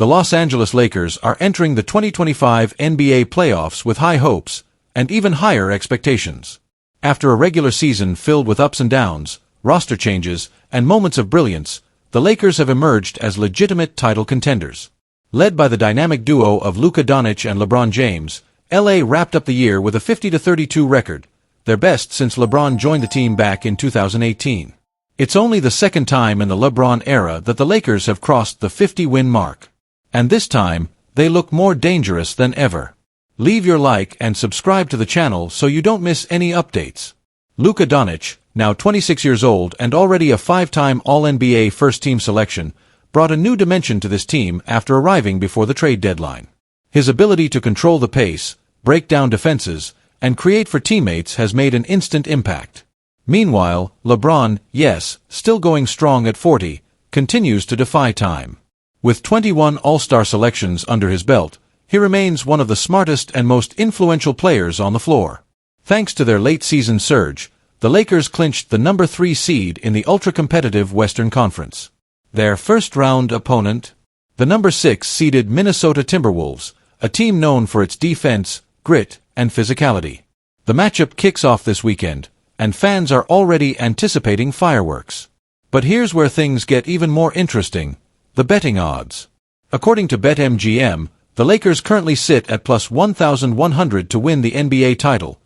The Los Angeles Lakers are entering the 2025 NBA playoffs with high hopes and even higher expectations. After a regular season filled with ups and downs, roster changes, and moments of brilliance, the Lakers have emerged as legitimate title contenders. Led by the dynamic duo of Luka Doncic and LeBron James, LA wrapped up the year with a 50-32 record, their best since LeBron joined the team back in 2018. It's only the second time in the LeBron era that the Lakers have crossed the 50-win mark. And this time, they look more dangerous than ever. Leave your like and subscribe to the channel so you don't miss any updates. Luka Doncic, now 26 years old and already a 5-time All-NBA first-team selection, brought a new dimension to this team after arriving before the trade deadline. His ability to control the pace, break down defenses, and create for teammates has made an instant impact. Meanwhile, LeBron, yes, still going strong at 40, continues to defy time. With 21 All-Star selections under his belt, he remains one of the smartest and most influential players on the floor. Thanks to their late-season surge, the Lakers clinched the number 3 seed in the ultra-competitive Western Conference. Their first-round opponent, the number 6-seeded Minnesota Timberwolves, a team known for its defense, grit, and physicality. The matchup kicks off this weekend, and fans are already anticipating fireworks. But here's where things get even more interesting: the betting odds. According to BetMGM, the Lakers currently sit at plus 1,100 to win the NBA title,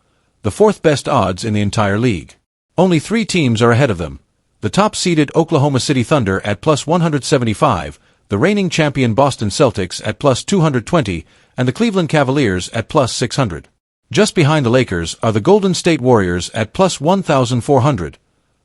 the fourth best odds in the entire league. Only 3 teams are ahead of them: the top-seeded Oklahoma City Thunder at plus 175, the reigning champion Boston Celtics at plus 220, and the Cleveland Cavaliers at plus 600. Just behind the Lakers are the Golden State Warriors at plus 1,400,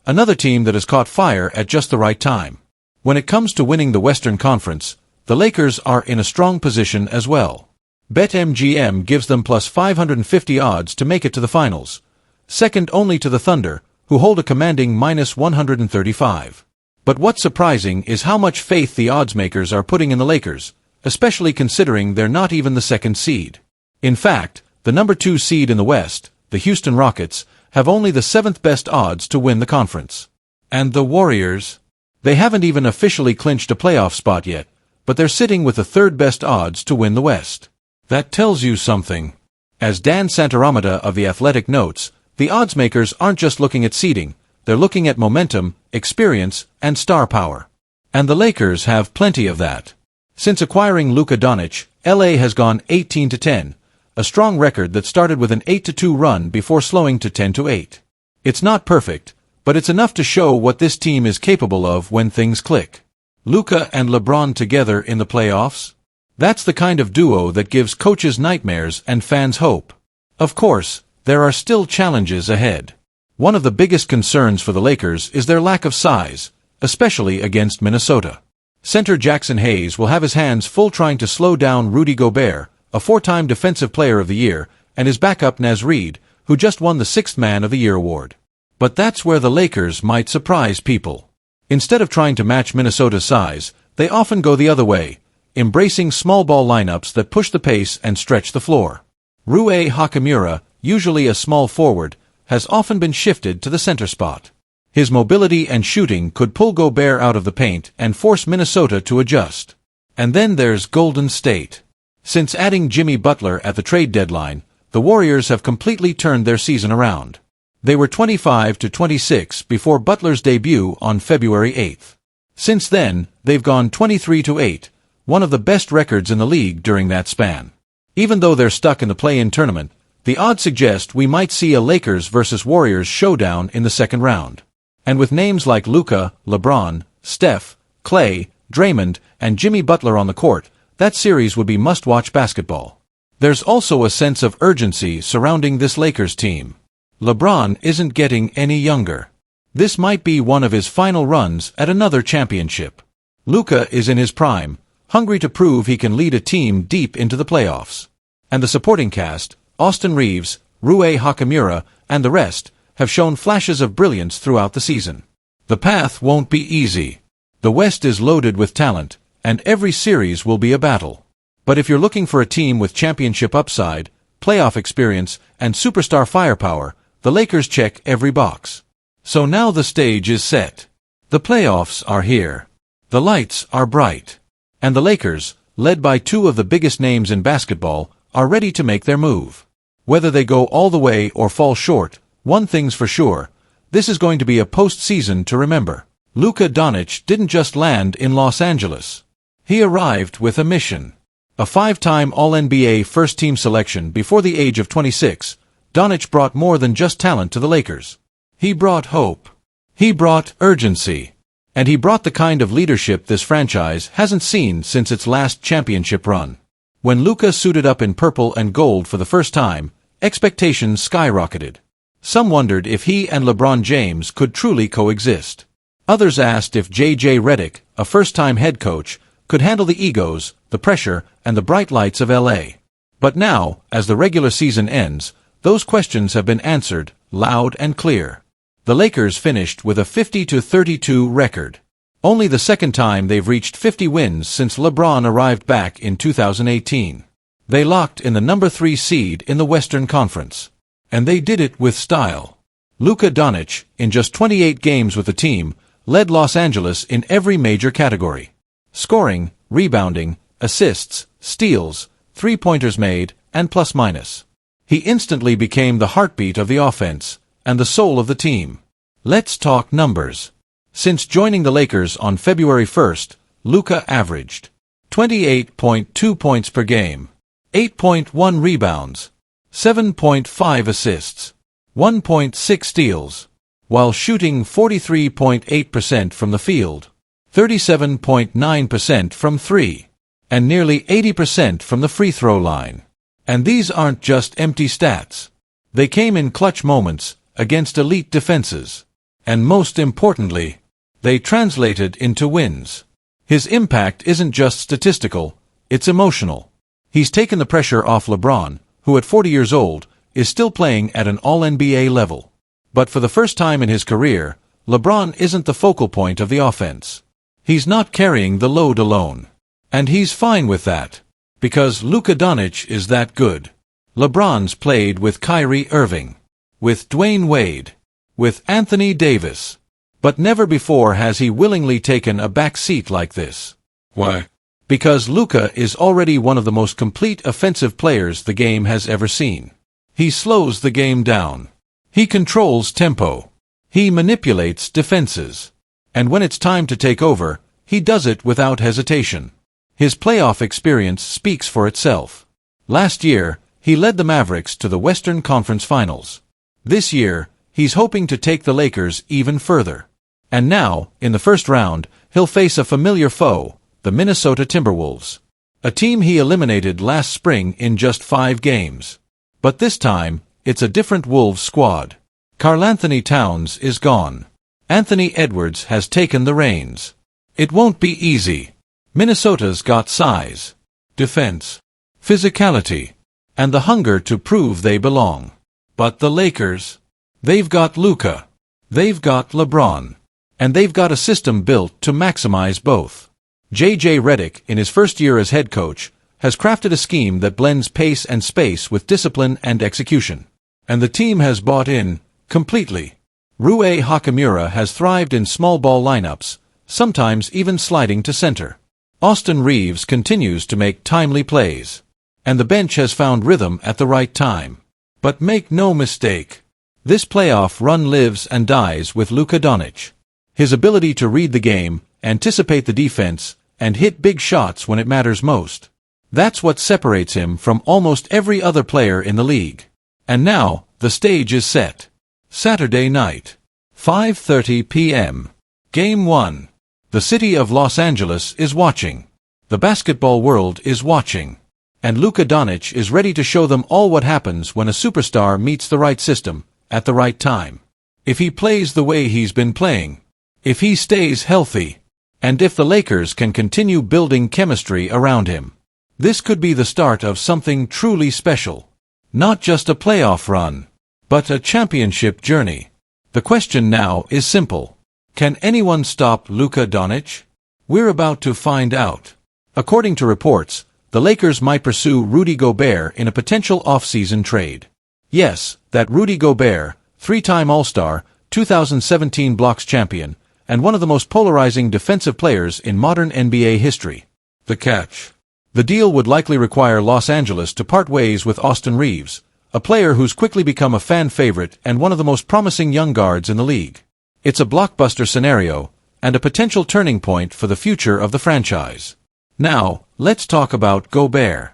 another team that has caught fire at just the right time. When it comes to winning the Western Conference, the Lakers are in a strong position as well. BetMGM gives them plus 550 odds to make it to the finals, second only to the Thunder, who hold a commanding minus 135. But what's surprising is how much faith the oddsmakers are putting in the Lakers, especially considering they're not even the second seed. In fact, the number 2 seed in the West, the Houston Rockets, have only the 7th best odds to win the conference. And the Warriors? They haven't even officially clinched a playoff spot yet, but they're sitting with the 3rd best odds to win the West. That tells you something. As Dan Santaramita of The Athletic notes, the oddsmakers aren't just looking at seeding, they're looking at momentum, experience, and star power. And the Lakers have plenty of that. Since acquiring Luka Doncic, LA has gone 18-10, a strong record that started with an 8-2 run before slowing to 10-8. It's not perfect, but it's enough to show what this team is capable of when things click. Luka and LeBron together in the playoffs? That's the kind of duo that gives coaches nightmares and fans hope. Of course, there are still challenges ahead. One of the biggest concerns for the Lakers is their lack of size, especially against Minnesota. Center Jackson Hayes will have his hands full trying to slow down Rudy Gobert, a 4-time Defensive Player of the Year, and his backup Naz Reid, who just won the 6th Man of the Year award. But that's where the Lakers might surprise people. Instead of trying to match Minnesota's size, they often go the other way, embracing small ball lineups that push the pace and stretch the floor. Rui Hachimura, usually a small forward, has often been shifted to the center spot. His mobility and shooting could pull Gobert out of the paint and force Minnesota to adjust. And then there's Golden State. Since adding Jimmy Butler at the trade deadline, the Warriors have completely turned their season around. They were 25-26 before Butler's debut on February 8th. Since then, they've gone 23-8, one of the best records in the league during that span. Even though they're stuck in the play-in tournament, the odds suggest we might see a Lakers versus Warriors showdown in the second round. And with names like Luka, LeBron, Steph, Klay, Draymond, and Jimmy Butler on the court, that series would be must-watch basketball. There's also a sense of urgency surrounding this Lakers team. LeBron isn't getting any younger. This might be one of his final runs at another championship. Luka is in his prime, hungry to prove he can lead a team deep into the playoffs. And the supporting cast, Austin Reeves, Rui Hachimura, and the rest, have shown flashes of brilliance throughout the season. The path won't be easy. The West is loaded with talent, and every series will be a battle. But if you're looking for a team with championship upside, playoff experience, and superstar firepower, the Lakers check every box. So now the stage is set. The playoffs are here. The lights are bright. And the Lakers, led by two of the biggest names in basketball, are ready to make their move. Whether they go all the way or fall short, one thing's for sure, this is going to be a postseason to remember. Luka Doncic didn't just land in Los Angeles. He arrived with a mission. A five-time All-NBA first-team selection before the age of 26, Doncic brought more than just talent to the Lakers. He brought hope. He brought urgency. And he brought the kind of leadership this franchise hasn't seen since its last championship run. When Luka suited up in purple and gold for the first time, expectations skyrocketed. Some wondered if he and LeBron James could truly coexist. Others asked if J.J. Redick, a first-time head coach, could handle the egos, the pressure, and the bright lights of L.A. But now, as the regular season ends, those questions have been answered, loud and clear. The Lakers finished with a 50-32 record. Only the second time they've reached 50 wins since LeBron arrived back in 2018. They locked in the number 3 seed in the Western Conference. And they did it with style. Luka Doncic, in just 28 games with the team, led Los Angeles in every major category. Scoring, rebounding, assists, steals, three-pointers made, and plus-minus. He instantly became the heartbeat of the offense, and the soul of the team. Let's talk numbers. Since joining the Lakers on February 1st, Luka averaged 28.2 points per game, 8.1 rebounds, 7.5 assists, 1.6 steals, while shooting 43.8% from the field, 37.9% from three, and nearly 80% from the free throw line. And these aren't just empty stats. They came in clutch moments, against elite defenses. And most importantly, they translated into wins. His impact isn't just statistical, it's emotional. He's taken the pressure off LeBron, who at 40 years old, is still playing at an All-NBA level. But for the first time in his career, LeBron isn't the focal point of the offense. He's not carrying the load alone. And he's fine with that. Because Luka Doncic is that good. LeBron's played with Kyrie Irving, with Dwayne Wade, with Anthony Davis. But never before has he willingly taken a back seat like this. Why? Because Luka is already one of the most complete offensive players the game has ever seen. He slows the game down. He controls tempo. He manipulates defenses. And when it's time to take over, he does it without hesitation. His playoff experience speaks for itself. Last year, he led the Mavericks to the Western Conference Finals. This year, he's hoping to take the Lakers even further. And now, in the first round, he'll face a familiar foe, the Minnesota Timberwolves. A team he eliminated last spring in just 5 games. But this time, it's a different Wolves squad. Karl-Anthony Towns is gone. Anthony Edwards has taken the reins. It won't be easy. Minnesota's got size, defense, physicality, and the hunger to prove they belong. But the Lakers, they've got Luka, they've got LeBron, and they've got a system built to maximize both. J.J. Redick, in his first year as head coach, has crafted a scheme that blends pace and space with discipline and execution. And the team has bought in, completely. Rui Hachimura has thrived in small ball lineups, sometimes even sliding to center. Austin Reeves continues to make timely plays. And the bench has found rhythm at the right time. But make no mistake, this playoff run lives and dies with Luka Doncic. His ability to read the game, anticipate the defense, and hit big shots when it matters most. That's what separates him from almost every other player in the league. And now, the stage is set. Saturday night, 5:30 p.m. Game 1. The city of Los Angeles is watching. The basketball world is watching. And Luka Doncic is ready to show them all what happens when a superstar meets the right system, at the right time. If he plays the way he's been playing. If he stays healthy. And if the Lakers can continue building chemistry around him. This could be the start of something truly special. Not just a playoff run, but a championship journey. The question now is simple. Can anyone stop Luka Doncic? We're about to find out. According to reports, the Lakers might pursue Rudy Gobert in a potential off-season trade. Yes, that Rudy Gobert, 3-time All-Star, 2017 Blocks champion, and one of the most polarizing defensive players in modern NBA history. The catch. The deal would likely require Los Angeles to part ways with Austin Reaves, a player who's quickly become a fan favorite and one of the most promising young guards in the league. It's a blockbuster scenario, and a potential turning point for the future of the franchise. Now, let's talk about Gobert.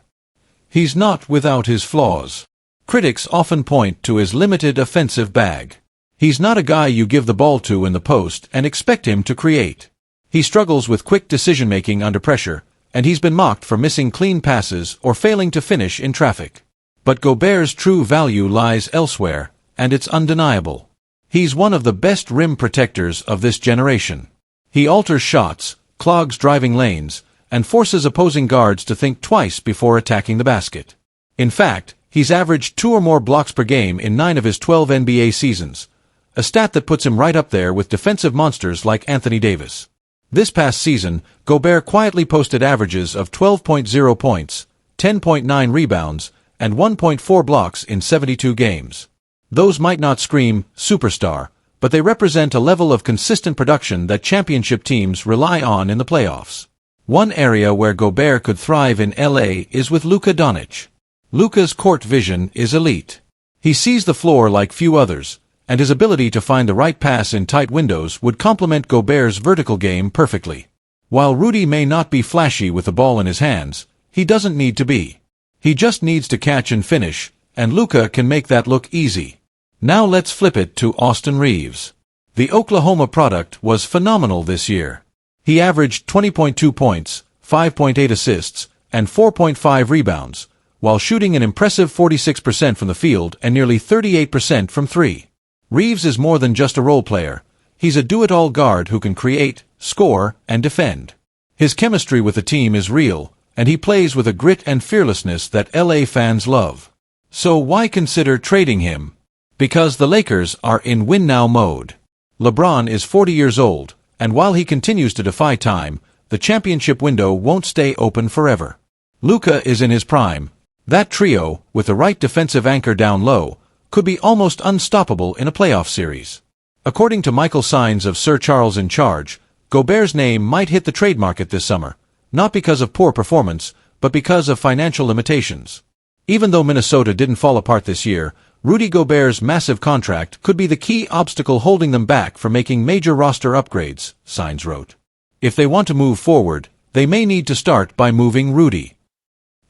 He's not without his flaws. Critics often point to his limited offensive bag. He's not a guy you give the ball to in the post and expect him to create. He struggles with quick decision-making under pressure, and he's been mocked for missing clean passes or failing to finish in traffic. But Gobert's true value lies elsewhere, and it's undeniable. He's one of the best rim protectors of this generation. He alters shots, clogs driving lanes, and forces opposing guards to think twice before attacking the basket. In fact, he's averaged 2 or more blocks per game in 9 of his 12 NBA seasons, a stat that puts him right up there with defensive monsters like Anthony Davis. This past season, Gobert quietly posted averages of 12.0 points, 10.9 rebounds, and 1.4 blocks in 72 games. Those might not scream superstar, but they represent a level of consistent production that championship teams rely on in the playoffs. One area where Gobert could thrive in LA is with Luka Doncic. Luka's court vision is elite. He sees the floor like few others, and his ability to find the right pass in tight windows would complement Gobert's vertical game perfectly. While Rudy may not be flashy with the ball in his hands, he doesn't need to be. He just needs to catch and finish, and Luka can make that look easy. Now let's flip it to Austin Reaves. The Oklahoma product was phenomenal this year. He averaged 20.2 points, 5.8 assists, and 4.5 rebounds, while shooting an impressive 46% from the field and nearly 38% from three. Reaves is more than just a role player. He's a do-it-all guard who can create, score, and defend. His chemistry with the team is real, and he plays with a grit and fearlessness that LA fans love. So why consider trading him? Because the Lakers are in win-now mode. LeBron is 40 years old, and while he continues to defy time, the championship window won't stay open forever. Luka is in his prime. That trio, with the right defensive anchor down low, could be almost unstoppable in a playoff series. According to Michael Sines of Sir Charles in Charge, Gobert's name might hit the trade market this summer, not because of poor performance, but because of financial limitations. Even though Minnesota didn't fall apart this year, Rudy Gobert's massive contract could be the key obstacle holding them back from making major roster upgrades, Sines wrote. If they want to move forward, they may need to start by moving Rudy.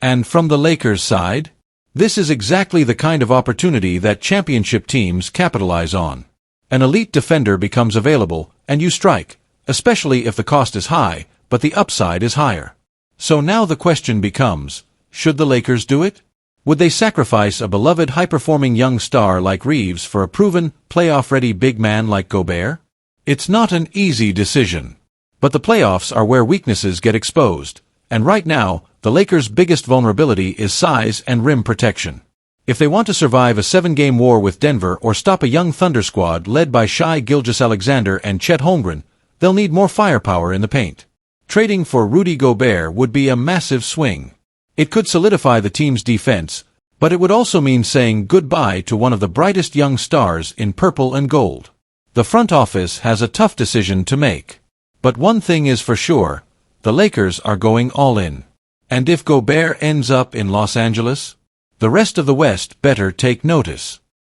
And from the Lakers' side? This is exactly the kind of opportunity that championship teams capitalize on. An elite defender becomes available, and you strike, especially if the cost is high, but the upside is higher. So now the question becomes, should the Lakers do it? Would they sacrifice a beloved high-performing young star like Reaves for a proven, playoff-ready big man like Gobert? It's not an easy decision. But the playoffs are where weaknesses get exposed, and right now, the Lakers' biggest vulnerability is size and rim protection. If they want to survive a 7-game war with Denver or stop a young Thunder squad led by Shai Gilgeous-Alexander and Chet Holmgren, they'll need more firepower in the paint. Trading for Rudy Gobert would be a massive swing. It could solidify the team's defense, but it would also mean saying goodbye to one of the brightest young stars in purple and gold. The front office has a tough decision to make. But one thing is for sure, the Lakers are going all in. And if Gobert ends up in Los Angeles, the rest of the West better take notice.